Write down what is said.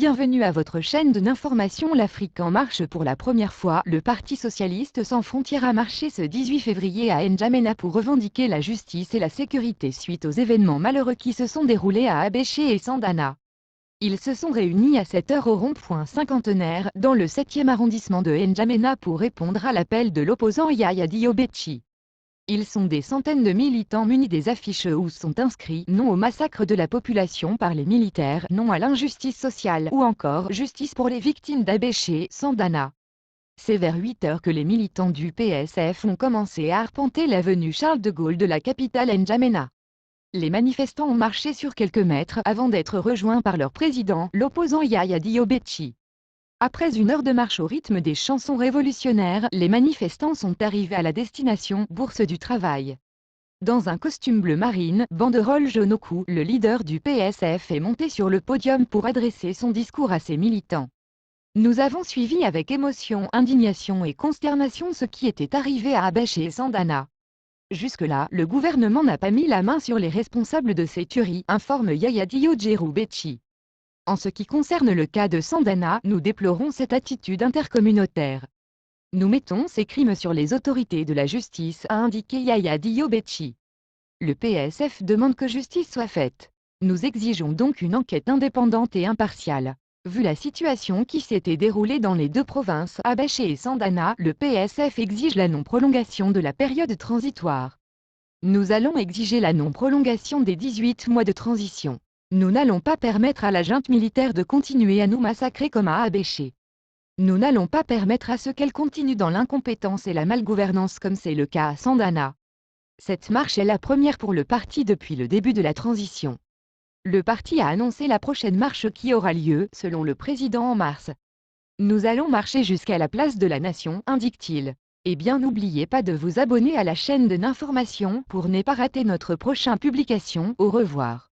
Bienvenue à votre chaîne d'information L'Afrique en marche. Pour la première fois, le Parti socialiste sans frontières a marché ce 18 février à N'Djamena pour revendiquer la justice et la sécurité suite aux événements malheureux qui se sont déroulés à Abéché et Sandana. Ils se sont réunis à 7 heures au rond-point cinquantenaire, dans le 7e arrondissement de N'Djamena pour répondre à l'appel de l'opposant Yaya Diop-Bétchi. Ils sont des centaines de militants munis des affiches où sont inscrits « Non au massacre de la population par les militaires, non à l'injustice sociale » ou encore « Justice pour les victimes d'Abéché, Sandana ». C'est vers 8 heures que les militants du PSF ont commencé à arpenter l'avenue Charles de Gaulle de la capitale N'Djamena. Les manifestants ont marché sur quelques mètres avant d'être rejoints par leur président, l'opposant Yaya Diop-Bétchi. Après une heure de marche au rythme des chansons révolutionnaires, les manifestants sont arrivés à la destination, Bourse du Travail. Dans un costume bleu marine, banderole jaune au cou, le leader du PSF est monté sur le podium pour adresser son discours à ses militants. Nous avons suivi avec émotion, indignation et consternation ce qui était arrivé à Abéché et Sandana. Jusque-là, le gouvernement n'a pas mis la main sur les responsables de ces tueries, informe Yaya Diop-Bétchi. En ce qui concerne le cas de Sandana, nous déplorons cette attitude intercommunautaire. Nous mettons ces crimes sur les autorités de la justice, a indiqué Yaya Diop-Bétchi. Le PSF demande que justice soit faite. Nous exigeons donc une enquête indépendante et impartiale. Vu la situation qui s'était déroulée dans les deux provinces, Abéché et Sandana, le PSF exige la non-prolongation de la période transitoire. Nous allons exiger la non-prolongation des 18 mois de transition. Nous n'allons pas permettre à la junte militaire de continuer à nous massacrer comme à Abéché. Nous n'allons pas permettre à ce qu'elle continue dans l'incompétence et la malgouvernance comme c'est le cas à Sandana. Cette marche est la première pour le parti depuis le début de la transition. Le parti a annoncé la prochaine marche qui aura lieu, selon le président, en mars. Nous allons marcher jusqu'à la place de la Nation, indique-t-il. Eh bien, n'oubliez pas de vous abonner à la chaîne d'information pour ne pas rater notre prochaine publication. Au revoir.